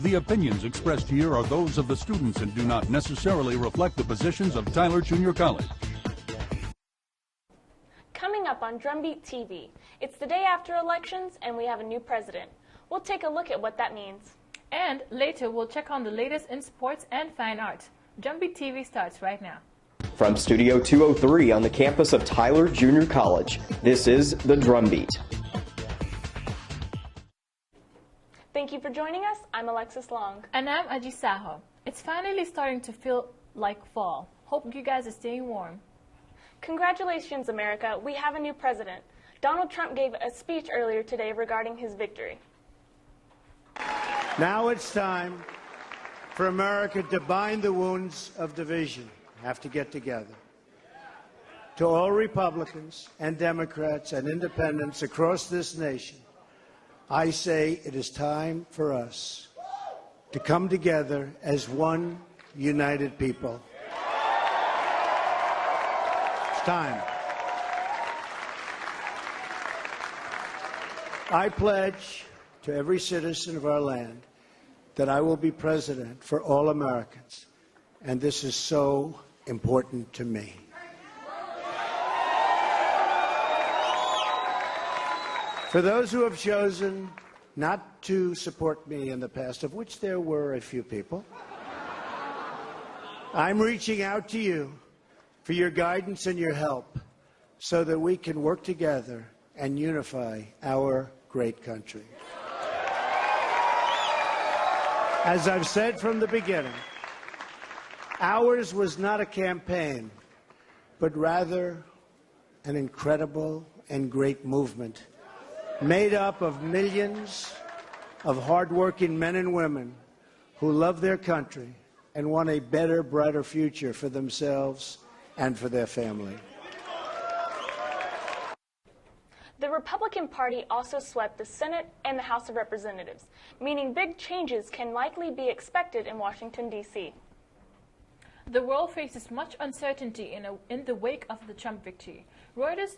The opinions expressed here are those of the students and do not necessarily reflect the positions of Tyler Junior College. Coming up on DrumBeat TV, it's the day after elections and we have a new president. We'll take a look at what that means. And later we'll check on the latest in sports and fine arts. DrumBeat TV starts right now. From Studio 203 on the campus of Tyler Junior College, this is the DrumBeat. Thank you for joining us. I'm Alexis Long. And I'm Aji Saho. It's finally starting to feel like fall. Hope you guys are staying warm. Congratulations, America. We have a new president. Donald Trump gave a speech earlier today regarding his victory. Now it's time for America to bind the wounds of division. Have to get together. To all Republicans and Democrats and independents across this nation, I say it is time for us to come together as one united people. It's time. I pledge to every citizen of our land that I will be president for all Americans, and this is so important to me. For those who have chosen not to support me in the past, of which there were a few people, I'm reaching out to you for your guidance and your help so that we can work together and unify our great country. As I've said from the beginning, ours was not a campaign, but rather an incredible and great movement made up of millions of hardworking men and women who love their country and want a better, brighter future for themselves and for their family. The Republican Party also swept the Senate and the House of Representatives, meaning big changes can likely be expected in Washington, D.C. The world faces much uncertainty in the wake of the Trump victory. Reuters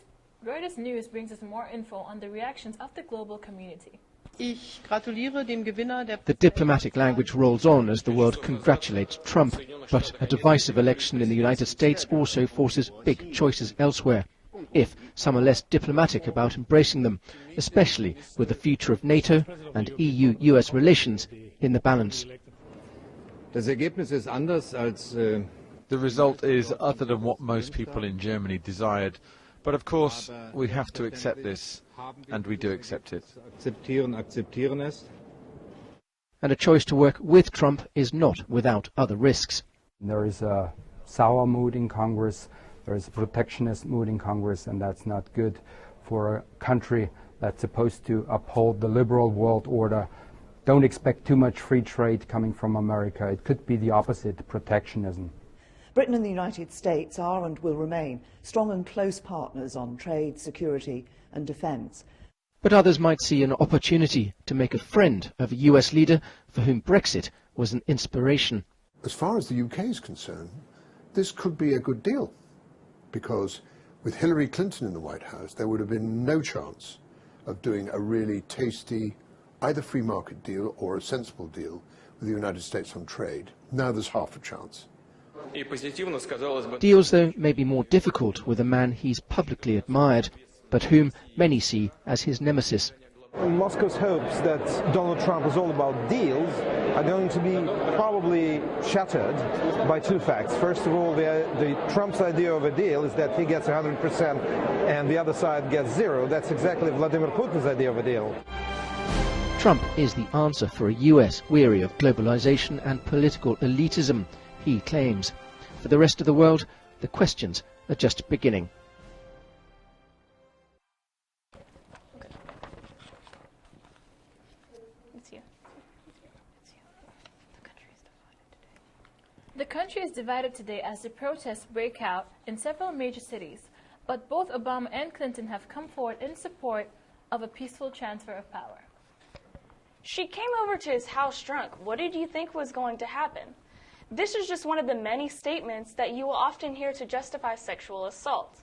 News brings us more info on the reactions of the global community. The diplomatic language rolls on as the world congratulates Trump, but a divisive election in the United States also forces big choices elsewhere, if some are less diplomatic about embracing them, especially with the future of NATO and EU-US relations in the balance. The result is other than what most people in Germany desired, but of course we have to accept this, and we do accept it. And a choice to work with Trump is not without other risks. There is a sour mood in Congress, there is a protectionist mood in Congress, and that's not good for a country that's supposed to uphold the liberal world order. Don't expect too much free trade coming from America. It could be the opposite, protectionism. Britain and the United States are and will remain strong and close partners on trade, security and defence. But others might see an opportunity to make a friend of a US leader for whom Brexit was an inspiration. As far as the UK is concerned, this could be a good deal, because with Hillary Clinton in the White House, there would have been no chance of doing a really tasty either free market deal or a sensible deal with the United States on trade. Now there's half a chance. Deals, though, may be more difficult with a man he's publicly admired, but whom many see as his nemesis. Moscow's hopes that Donald Trump is all about deals are going to be probably shattered by two facts. First of all, the Trump's idea of a deal is that he gets 100% and the other side gets zero. That's exactly Vladimir Putin's idea of a deal. Trump is the answer for a US weary of globalization and political elitism, he claims. For the rest of the world, the questions are just beginning. The country is divided today as the protests break out in several major cities, but both Obama and Clinton have come forward in support of a peaceful transfer of power. She came over to his house drunk. What did you think was going to happen? This is just one of the many statements that you will often hear to justify sexual assault.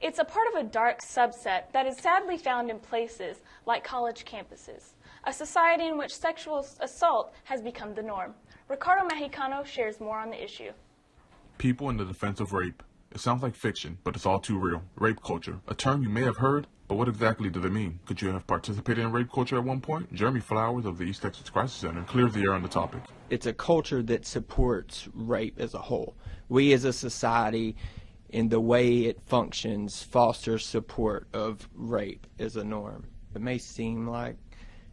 It's a part of a dark subset that is sadly found in places like college campuses. a society in which sexual assault has become the norm. Ricardo Mexicano shares more on the issue. People in the defense of rape. It sounds like fiction, but it's all too real. Rape culture, a term you may have heard, but what exactly do they mean? Could you have participated in rape culture at one point? Jeremy Flowers of the East Texas Crisis Center clears the air on the topic. It's a culture that supports rape as a whole. We as a society, in the way it functions, fosters support of rape as a norm. It may seem like,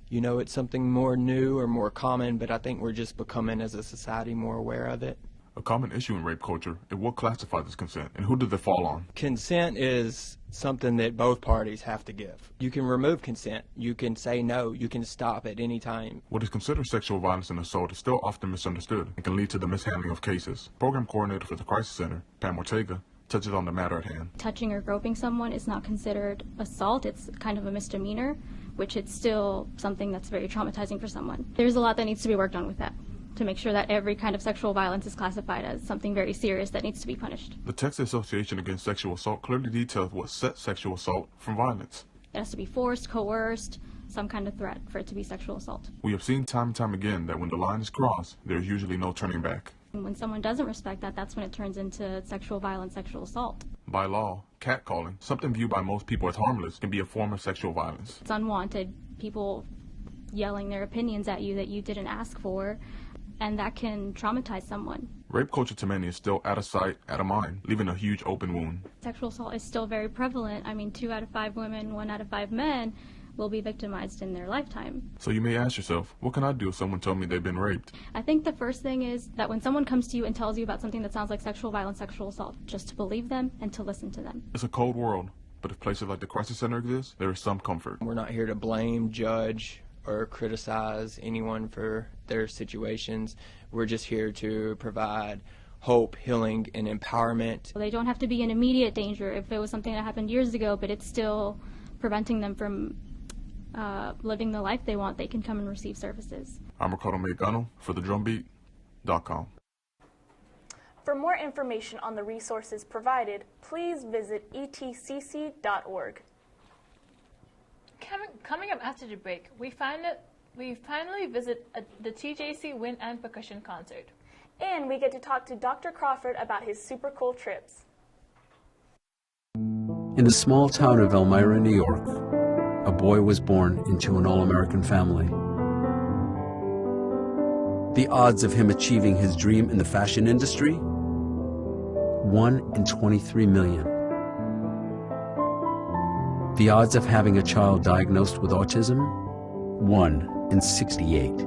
you know, it's something more new or more common, but I think we're just becoming as a society more aware of it. A common issue in rape culture is what classifies as consent, and who does it fall on? Consent is something that both parties have to give. You can remove consent, you can say no, you can stop at any time. What is considered sexual violence and assault is still often misunderstood and can lead to the mishandling of cases. Program coordinator for the Crisis Center, Pam Ortega, touches on the matter at hand. Touching or groping someone is not considered assault, it's kind of a misdemeanor, which it's still something that's very traumatizing for someone. There's a lot that needs to be worked on with that, to make sure that every kind of sexual violence is classified as something very serious that needs to be punished. The Texas Association Against Sexual Assault clearly details what sets sexual assault from violence. It has to be forced, coerced, some kind of threat for it to be sexual assault. We have seen time and time again that when the line is crossed, there's usually no turning back. And when someone doesn't respect that, that's when it turns into sexual violence, sexual assault. By law, catcalling, something viewed by most people as harmless, can be a form of sexual violence. It's unwanted, people yelling their opinions at you that you didn't ask for, and that can traumatize someone. Rape culture to many is still out of sight, out of mind, leaving a huge open wound. Sexual assault is still very prevalent. I mean, 2 out of 5 women, 1 out of 5 men will be victimized in their lifetime. So you may ask yourself, what can I do if someone told me they've been raped? I think the first thing is that when someone comes to you and tells you about something that sounds like sexual violence, sexual assault, just to believe them and to listen to them. It's a cold world, but if places like the Crisis Center exist, there is some comfort. We're not here to blame, judge, or criticize anyone for their situations. We're just here to provide hope, healing, and empowerment. They don't have to be in immediate danger if it was something that happened years ago, but it's still preventing them from living the life they want. They can come and receive services. I'm Ricardo Mexicano for the DrumBeat.com. For more information on the resources provided, please visit etcc.org. Coming up after the break, we finally visit the TJC Wind and Percussion Concert. And we get to talk to Dr. Crawford about his super cool trips. In the small town of Elmira, New York, a boy was born into an all-American family. The odds of him achieving his dream in the fashion industry? 1 in 23 million. The odds of having a child diagnosed with autism? 1 in 68.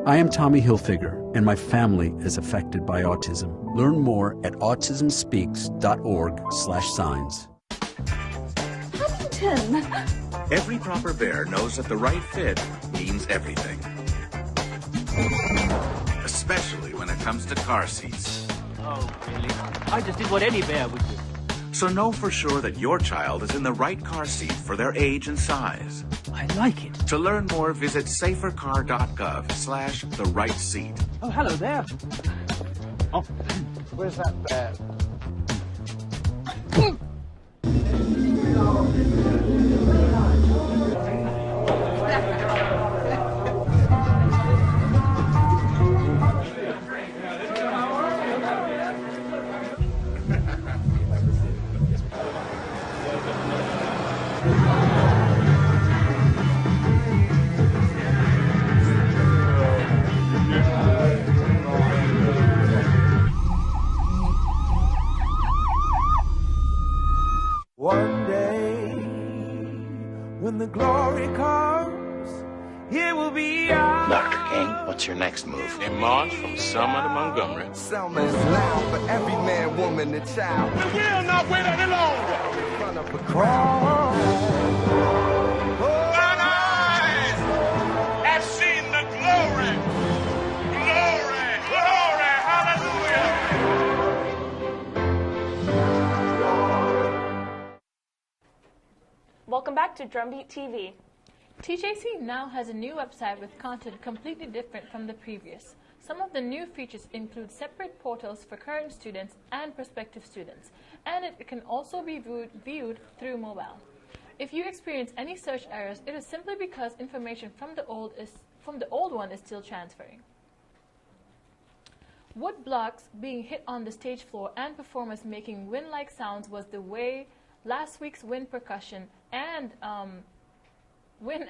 I am Tommy Hilfiger, and my family is affected by autism. Learn more at autismspeaks.org/signs. Huntington! Every proper bear knows that the right fit means everything. Especially when it comes to car seats. Oh, really? I just did what any bear would do. So know for sure that your child is in the right car seat for their age and size. I like it. To learn more, visit safercar.gov/the-right-seat. Oh, hello there. Oh, where's that bear? One day, when the glory comes, it will be ours. Dr. King, what's your next move? A march from Selma to Montgomery. Selma is loud for every man, woman, and child. We will not wait any longer. In front of a crowd. Thine eyes have seen the glory. Glory, glory, hallelujah. Welcome back to DrumBeat TV. TJC now has a new website with content completely different from the previous. Some of the new features include separate portals for current students and prospective students, and it can also be viewed through mobile. If you experience any search errors, it is simply because information from the old one is still transferring. Wood blocks being hit on the stage floor and performers making wind-like sounds was the way last week's wind percussion and wind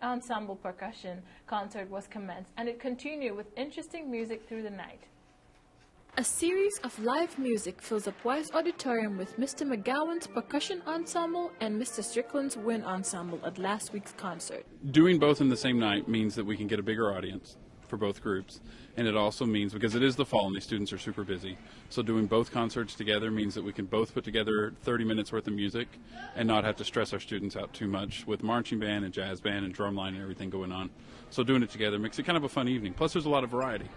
ensemble percussion concert was commenced, and it continued with interesting music through the night. A series of live music fills up Wise Auditorium with Mr. McGowan's percussion ensemble and Mr. Strickland's wind ensemble at last week's concert. Doing both in the same night means that we can get a bigger audience for both groups, and it also means, because it is the fall and these students are super busy, so doing both concerts together means that we can both put together 30 minutes worth of music and not have to stress our students out too much with marching band and jazz band and drumline and everything going on. So doing it together makes it kind of a fun evening. Plus there's a lot of variety.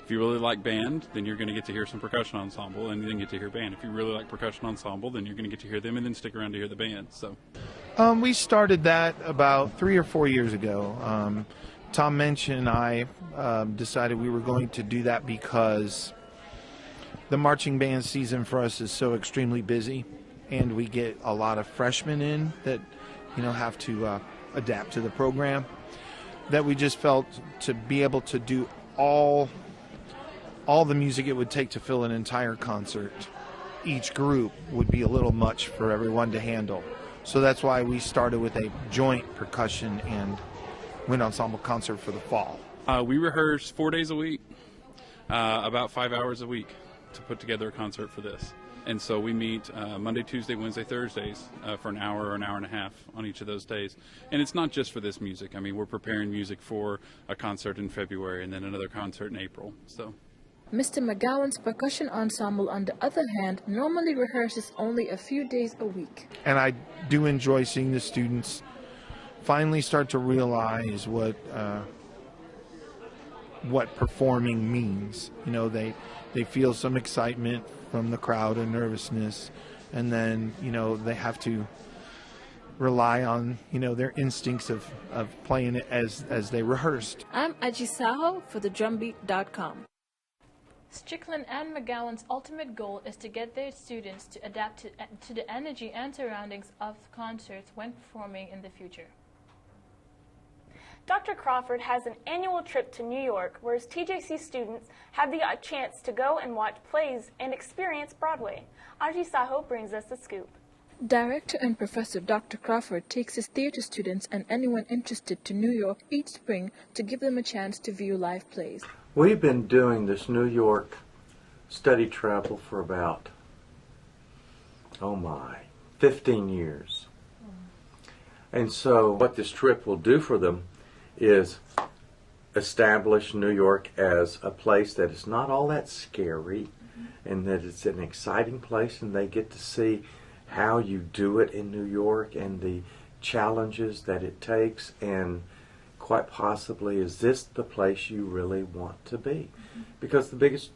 If you really like band, then you're going to get to hear some percussion ensemble and then get to hear band. If you really like percussion ensemble, then you're going to get to hear them and then stick around to hear the band. So, we started that about 3 or 4 years ago. Tom mentioned I decided we were going to do that because the marching band season for us is so extremely busy, and we get a lot of freshmen in that, have to adapt to the program, that we just felt to be able to do all the music it would take to fill an entire concert, each group would be a little much for everyone to handle. So that's why we started with a joint percussion and wind ensemble concert for the fall. We rehearse 4 days a week, about 5 hours a week to put together a concert for this. And so we meet Monday, Tuesday, Wednesday, Thursdays for an hour or an hour and a half on each of those days. And it's not just for this music. I mean, we're preparing music for a concert in February and then another concert in April. So. Mr. McGowan's percussion ensemble, on the other hand, normally rehearses only a few days a week. And I do enjoy seeing the students finally start to realize what performing means. They feel some excitement from the crowd and nervousness, and then they have to rely on their instincts of playing it as they rehearsed. I'm Ajisaho for the DrumBeat.com. Strickland and McGowan's ultimate goal is to get their students to adapt to the energy and surroundings of concerts when performing in the future. Dr. Crawford has an annual trip to New York where his TJC students have the chance to go and watch plays and experience Broadway. Aji Saho brings us the scoop. Director and Professor Dr. Crawford takes his theater students and anyone interested to New York each spring to give them a chance to view live plays. We've been doing this New York study travel for about, 15 years. And so what this trip will do for them is establish New York as a place that is not all that scary, and that it's an exciting place, and they get to see how you do it in New York and the challenges that it takes, and quite possibly, is this the place you really want to be? Because the biggest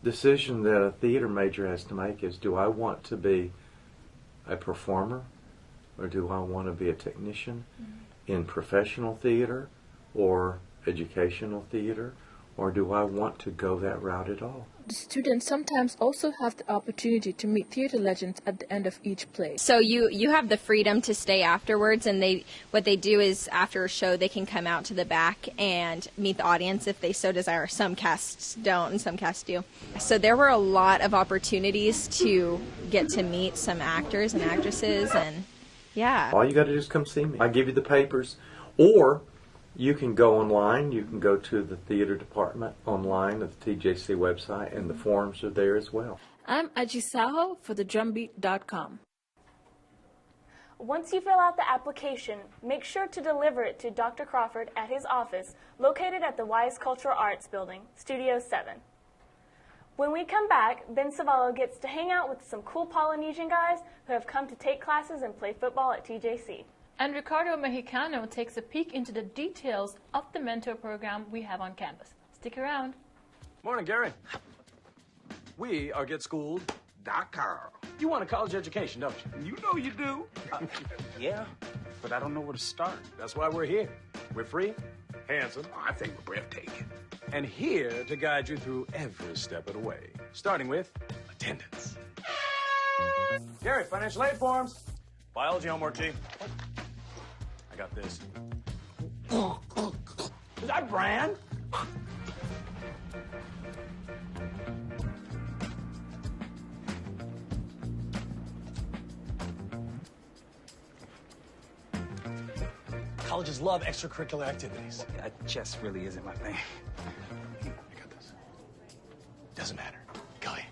decision that a theater major has to make is, do I want to be a performer, or do I want to be a technician in professional theater or educational theater, or do I want to go that route at all? The students sometimes also have the opportunity to meet theater legends at the end of each play. So you have the freedom to stay afterwards, and what they do is after a show they can come out to the back and meet the audience if they so desire. Some casts don't and some casts do. So there were a lot of opportunities to get to meet some actors and actresses, and yeah. All you got to do is come see me. I give you the papers, or you can go online. You can go to the theater department online of the TJC website, and the forms are there as well. I'm Ajisaho for the DrumBeat.com. Once you fill out the application, make sure to deliver it to Dr. Crawford at his office, located at the Wise Cultural Arts Building, Studio 7. When we come back, Ben Savallo gets to hang out with some cool Polynesian guys who have come to take classes and play football at TJC. And Ricardo Mexicano takes a peek into the details of the mentor program we have on campus. Stick around. Morning, Gary. We are GetSchooled.com. You want a college education, don't you? You know you do. Yeah, but I don't know where to start. That's why we're here. We're free, handsome. I think we're breathtaking. And here to guide you through every step of the way, starting with attendance. Gary, financial aid forms. Biology homework, G. I got this. Is that Bran? Colleges love extracurricular activities. Chess really isn't my thing. I got this. Doesn't matter. Kelly,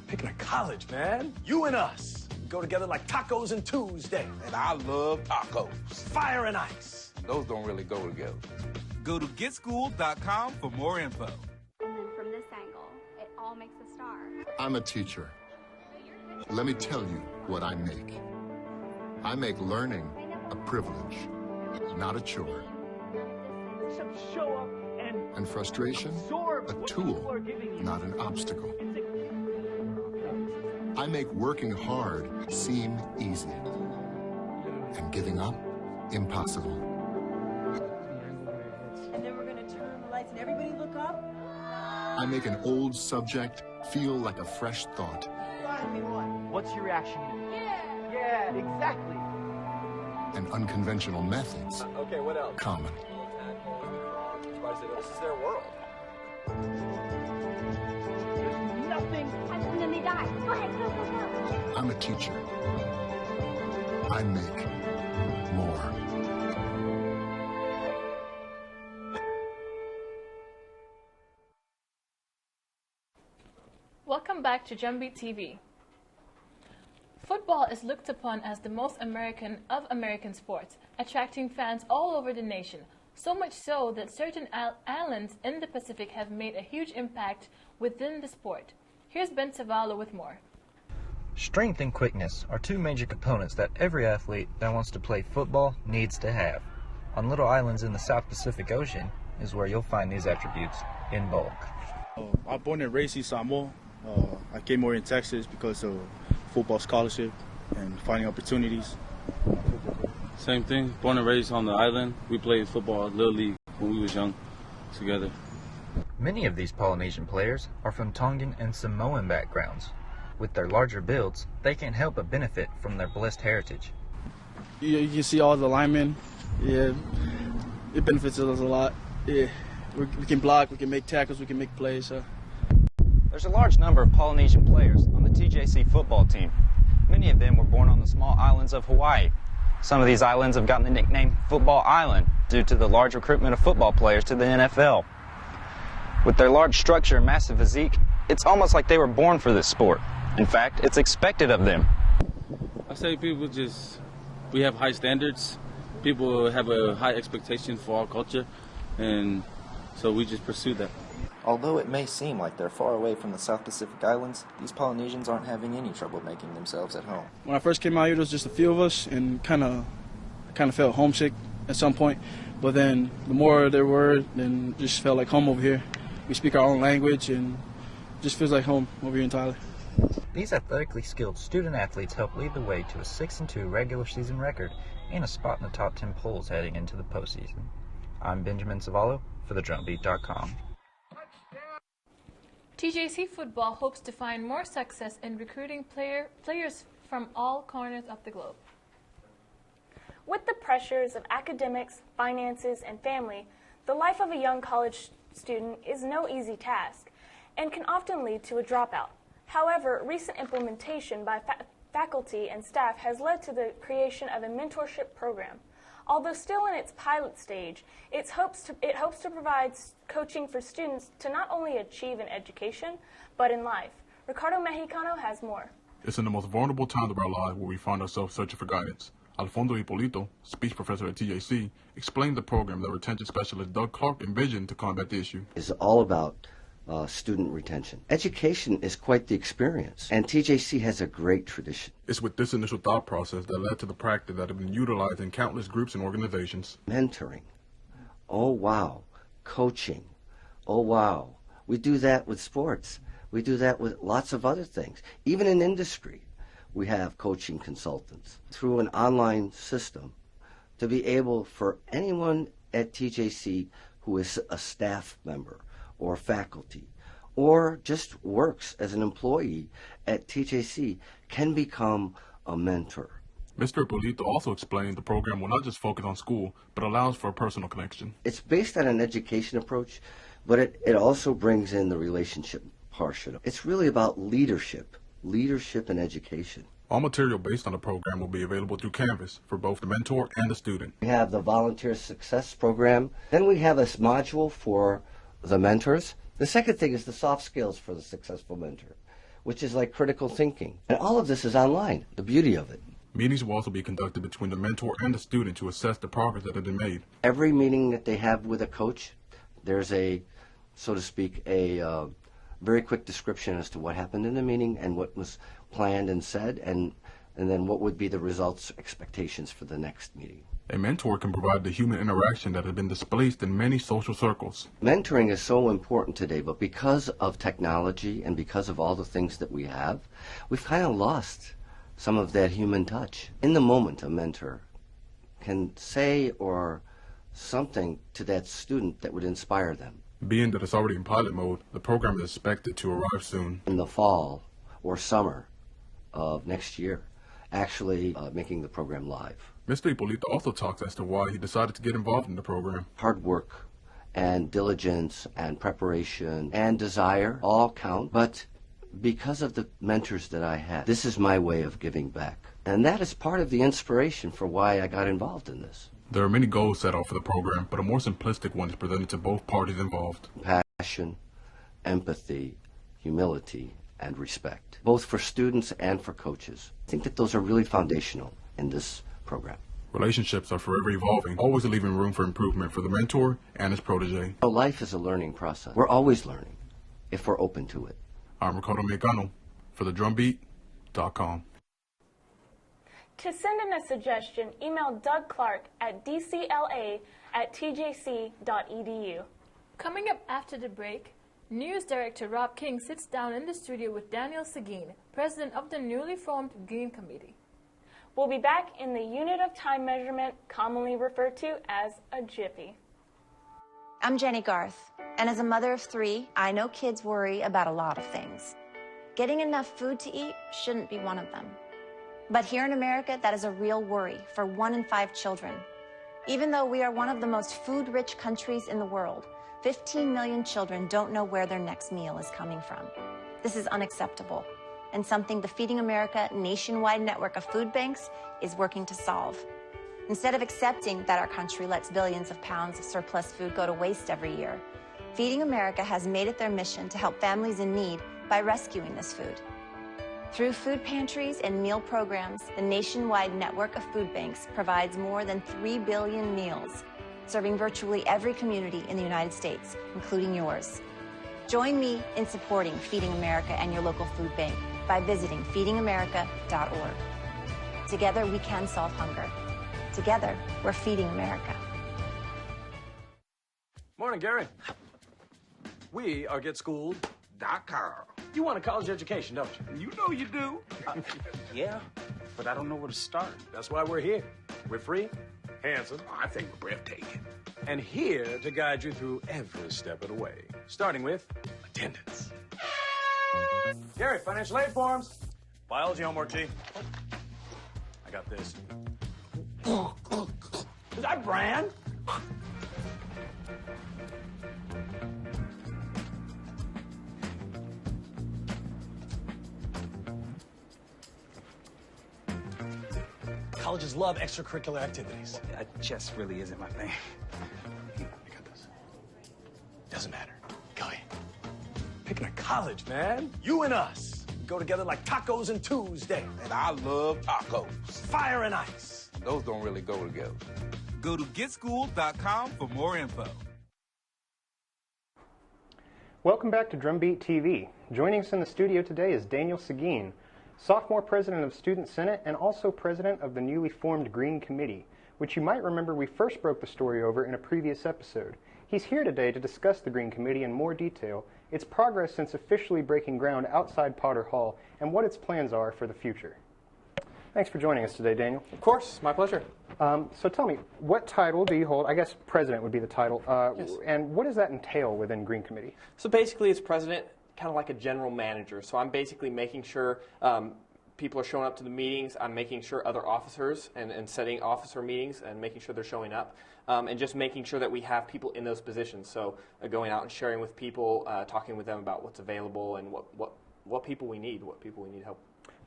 picking a college, man. You and us. We go together like tacos and Tuesday. And I love tacos. Fire and ice. Those don't really go together. Go to getschool.com for more info. And then from this angle, it all makes a star. I'm a teacher. Let me tell you what I make. I make learning a privilege, not a chore. Show up And frustration, a tool, not an obstacle. I make working hard seem easy, and giving up impossible. And then we're going to turn the lights and everybody look up. I make an old subject feel like a fresh thought. What's your reaction? Yeah, exactly. And unconventional methods Okay, what else? common. This is their world. Nothing. And then they die. Go ahead, go, go, go. I'm a teacher. I make more. Welcome back to DrumBeat TV. Football is looked upon as the most American of American sports, attracting fans all over the nation. So much so that certain islands in the Pacific have made a huge impact within the sport. Here's Ben Savala with more. Strength and quickness are two major components that every athlete that wants to play football needs to have. On little islands in the South Pacific Ocean is where you'll find these attributes in bulk. I'm born and raised in Samoa. I came over in Texas because of football scholarship and finding opportunities. Same thing, born and raised on the island. We played football at Little League when we was young together. Many of these Polynesian players are from Tongan and Samoan backgrounds. With their larger builds, they can't help but benefit from their blessed heritage. You can see all the linemen. Yeah, it benefits us a lot. Yeah, we can block, we can make tackles, we can make plays. There's a large number of Polynesian players on the TJC football team. Many of them were born on the small islands of Hawaii. Some of these islands have gotten the nickname Football Island due to the large recruitment of football players to the NFL. With their large structure and massive physique, it's almost like they were born for this sport. In fact, it's expected of them. I say we have high standards. People have a high expectation for our culture, and so we just pursue that. Although it may seem like they're far away from the South Pacific Islands, these Polynesians aren't having any trouble making themselves at home. When I first came out here, there was just a few of us, and kind of felt homesick at some point. But then the more there were, then just felt like home over here. We speak our own language, and just feels like home over here in Tyler. These athletically skilled student athletes help lead the way to a 6-2 regular season record and a spot in the top 10 polls heading into the postseason. I'm Benjamin Savallo for TheDrumBeat.com. TJC Football hopes to find more success in recruiting players from all corners of the globe. With the pressures of academics, finances, and family, the life of a young college student is no easy task and can often lead to a dropout. However, recent implementation by faculty and staff has led to the creation of a mentorship program. Although still in its pilot stage, it hopes to provide coaching for students to not only achieve in education, but in life. Ricardo Mexicano has more. It's in the most vulnerable times of our lives where we find ourselves searching for guidance. Alfonso Hipolito, speech professor at TJC, explained the program that retention specialist Doug Clark envisioned to combat the issue. It's all about student retention. Education is quite the experience, and TJC has a great tradition. It's with this initial thought process that led to the practice that have been utilized in countless groups and organizations. Mentoring. Oh, wow. Coaching. Oh, wow. We do that with sports. We do that with lots of other things. Even in industry, we have coaching consultants through an online system to be able for anyone at TJC who is a staff member or faculty, or just works as an employee at TJC can become a mentor. Mr. Ippolito also explained the program will not just focus on school, but allows for a personal connection. It's based on an education approach, but it also brings in the relationship portion. It's really about leadership and education. All material based on the program will be available through Canvas for both the mentor and the student. We have the Volunteer Success Program. Then we have a module for the mentors. The second thing is the soft skills for the successful mentor, which is like critical thinking. And all of this is online, the beauty of it. Meetings will also be conducted between the mentor and the student to assess the progress that has been made. Every meeting that they have with a coach, there's a, so to speak, a very quick description as to what happened in the meeting and what was planned and said, and then what would be the results, expectations for the next meeting. A mentor can provide the human interaction that has been displaced in many social circles. Mentoring is so important today, but because of technology and because of all the things that we have, we've kind of lost some of that human touch. In the moment, a mentor can say or something to that student that would inspire them. Being that it's already in pilot mode, the program is expected to arrive soon. In the fall or summer of next year, actually making the program live. Mr. Ippolito also talks as to why he decided to get involved in the program. Hard work and diligence and preparation and desire all count, but because of the mentors that I had, this is my way of giving back. And that is part of the inspiration for why I got involved in this. There are many goals set out for the program, but a more simplistic one is presented to both parties involved. Passion, empathy, humility, and respect, both for students and for coaches. I think that those are really foundational in this program. Relationships are forever evolving, always leaving room for improvement for the mentor and his protege. Life is a learning process. We're always learning, if we're open to it. I'm Ricardo Mecano for the DrumBeat.com. To send in a suggestion, email Doug Clark at dcla@tjc.edu. Coming up after the break, News Director Rob King sits down in the studio with Daniel Seguin, president of the newly formed Green Committee. We'll be back in the unit of time measurement commonly referred to as a jiffy. I'm Jenny Garth, and as a mother of 3, I know kids worry about a lot of things. Getting enough food to eat shouldn't be one of them. But here in America, that is a real worry for 1 in 5 children. Even though we are one of the most food-rich countries in the world, 15 million children don't know where their next meal is coming from. This is unacceptable, and something the Feeding America nationwide network of food banks is working to solve. Instead of accepting that our country lets billions of pounds of surplus food go to waste every year, Feeding America has made it their mission to help families in need by rescuing this food. Through food pantries and meal programs, the nationwide network of food banks provides more than 3 billion meals, serving virtually every community in the United States, including yours. Join me in supporting Feeding America and your local food bank by visiting feedingamerica.org. Together, we can solve hunger. Together, we're feeding America. Morning, Gary. We are GetSchooled.com. You want a college education, don't you? You know you do. Yeah, but I don't know where to start. That's why we're here. We're free, handsome, I think we're breathtaking, and here to guide you through every step of the way, starting with attendance. Gary, financial aid forms. Biology homework, G. I got this. Is that Bran? Colleges love extracurricular activities. Chess really isn't my thing. I got this. Doesn't matter. Go ahead. Picking a college, man. You and us go together like tacos and Tuesday. And I love tacos. Fire and ice. Those don't really go together. Go to GetSchooled.com for more info. Welcome back to DrumBeat TV. Joining us in the studio today is Daniel Seguin, sophomore president of Student Senate and also president of the newly formed Green Committee, which you might remember we first broke the story over in a previous episode. He's here today to discuss the Green Committee in more detail, its progress since officially breaking ground outside Potter Hall, and what its plans are for the future. Thanks for joining us today, Daniel. Of course, my pleasure. So tell me, what title do you hold? I guess president would be the title. Yes. And what does that entail within Green Committee? So basically, as president, kind of like a general manager. So I'm basically making sure people are showing up to the meetings. I'm making sure other officers and setting officer meetings and making sure they're showing up. And just making sure that we have people in those positions. So going out and sharing with people, talking with them about what's available and what people we need help.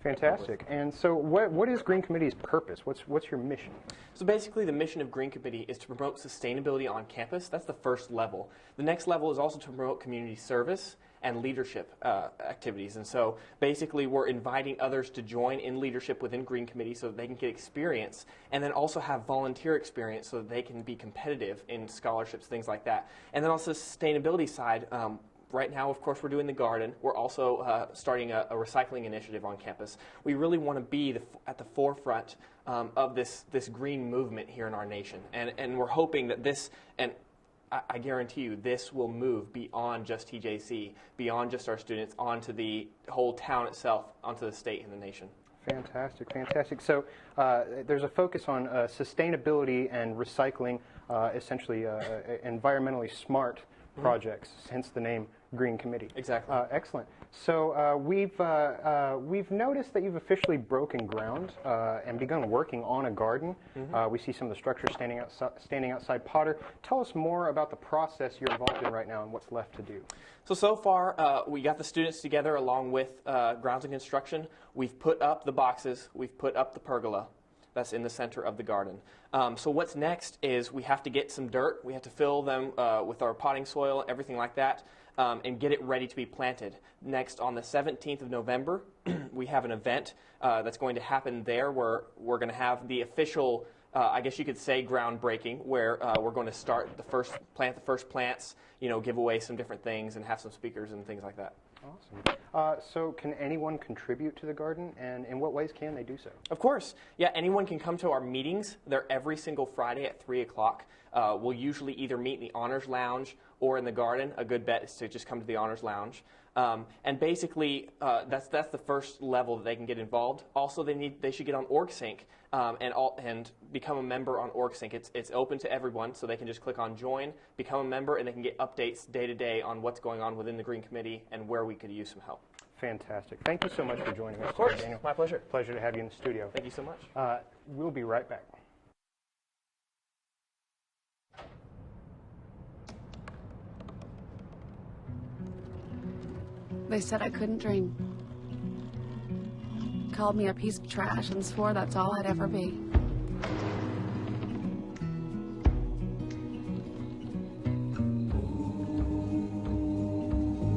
Fantastic. And so what is Green Committee's purpose? What's your mission? So basically the mission of Green Committee is to promote sustainability on campus. That's the first level. The next level is also to promote community service and leadership activities. And so basically we're inviting others to join in leadership within Green Committee so that they can get experience and then also have volunteer experience so that they can be competitive in scholarships, things like that. And then also the sustainability side, right now, of course, we're doing the garden. We're also starting a recycling initiative on campus. We really want to be at the forefront of this green movement here in our nation. And we're hoping that this, and I guarantee you, this will move beyond just TJC, beyond just our students, onto the whole town itself, onto the state and the nation. Fantastic, fantastic. So there's a focus on sustainability and recycling, essentially environmentally smart projects, hence the name Green Committee. Exactly. Excellent. So we've noticed that you've officially broken ground and begun working on a garden. We see some of the structures standing outside Potter. Tell us more about the process you're involved in right now and what's left to do. So far, we got the students together along with grounds and construction. We've put up the boxes. We've put up the pergola. That's in the center of the garden. So what's next is we have to get some dirt. We have to fill them with our potting soil, everything like that, and get it ready to be planted. Next, on the 17th of November, we have an event that's going to happen there where we're going to have the official, I guess you could say, groundbreaking, where we're going to plant the first plants, give away some different things and have some speakers and things like that. Awesome. So can anyone contribute to the garden, and in what ways can they do so? Of course. Yeah, anyone can come to our meetings. They're every single Friday at 3 o'clock. We'll usually either meet in the Honors Lounge or in the garden. A good bet is to just come to the Honors Lounge. And basically, that's the first level that they can get involved. Also, they should get on OrgSync and become a member on OrgSync. It's open to everyone, so they can just click on Join, become a member, and they can get updates day to day on what's going on within the Green Committee and where we could use some help. Fantastic. Thank you so much for joining us. Of course, today, Daniel. My pleasure. Pleasure to have you in the studio. Thank you so much. We'll be right back. They said I couldn't dream. Called me a piece of trash and swore that's all I'd ever be.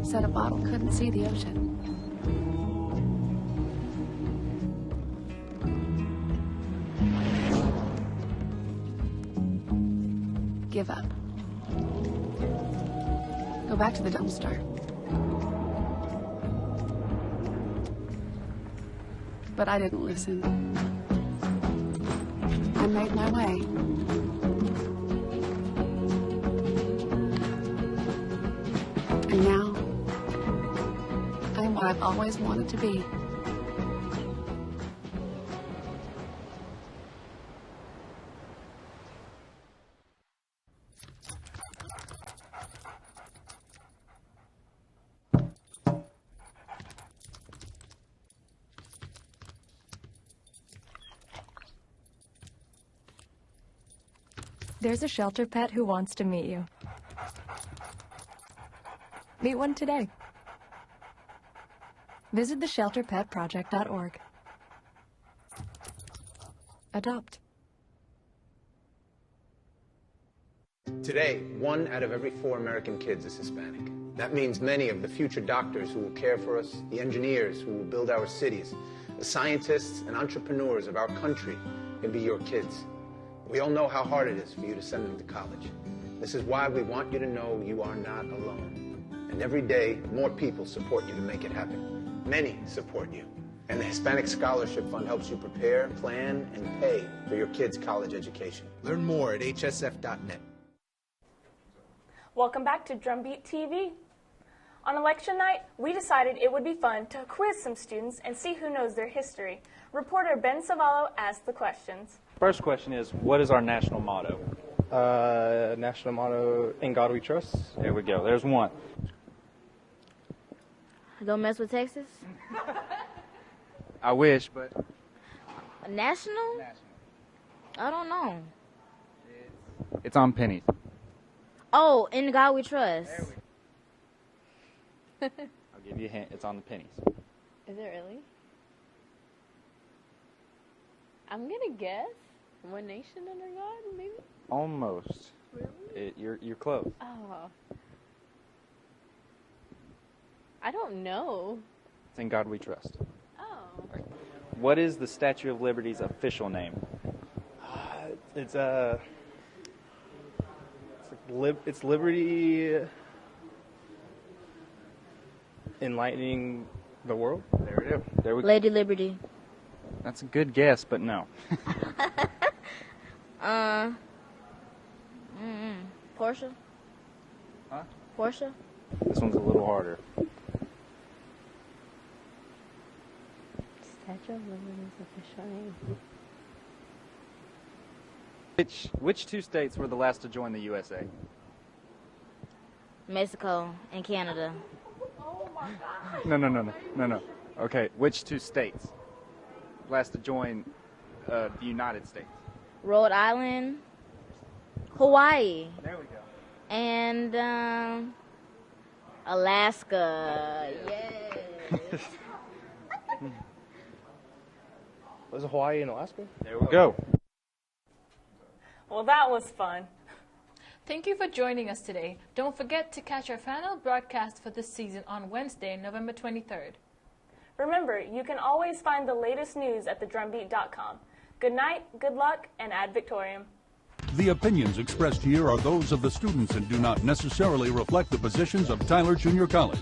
Said a bottle couldn't see the ocean. Give up. Go back to the dumpster. But I didn't listen. I made my way. And now, I'm what I've always wanted to be. There's a shelter pet who wants to meet you. Meet one today. Visit theshelterpetproject.org. Adopt. Today, 1 out of every 4 American kids is Hispanic. That means many of the future doctors who will care for us, the engineers who will build our cities, the scientists and entrepreneurs of our country can be your kids. We all know how hard it is for you to send them to college. This is why we want you to know you are not alone. And every day, more people support you to make it happen. Many support you. And the Hispanic Scholarship Fund helps you prepare, plan, and pay for your kids' college education. Learn more at hsf.net. Welcome back to DrumBeat TV. On election night, we decided it would be fun to quiz some students and see who knows their history. Reporter Ben Savallo asked the questions. First question is, what is our national motto? National motto, In God We Trust. There we go. There's one. Don't mess with Texas. I wish, but National? I don't know. it's on pennies. Oh, In God We Trust. I'll give you a hint. It's on the pennies. Is it really? I'm gonna guess One Nation Under God, maybe? Almost. Really? You're close. Oh. I don't know. It's In God We Trust. Oh. What is the Statue of Liberty's official name? It's Liberty enlightening the world. There we go. There we go. Lady Liberty. That's a good guess, but no. Portia? Huh? Portia? This one's a little harder. Statue of Liberty's official name. Which two states were the last to join the USA? Mexico and Canada. No. Okay, which two states last to join the United States? Rhode Island, Hawaii. There we go. And Alaska. Yay. Was it Hawaii and Alaska? There we go. Well, that was fun. Thank you for joining us today. Don't forget to catch our final broadcast for this season on Wednesday, November 23rd. Remember, you can always find the latest news at thedrumbeat.com. Good night, good luck, and ad Victoriam. The opinions expressed here are those of the students and do not necessarily reflect the positions of Tyler Junior College.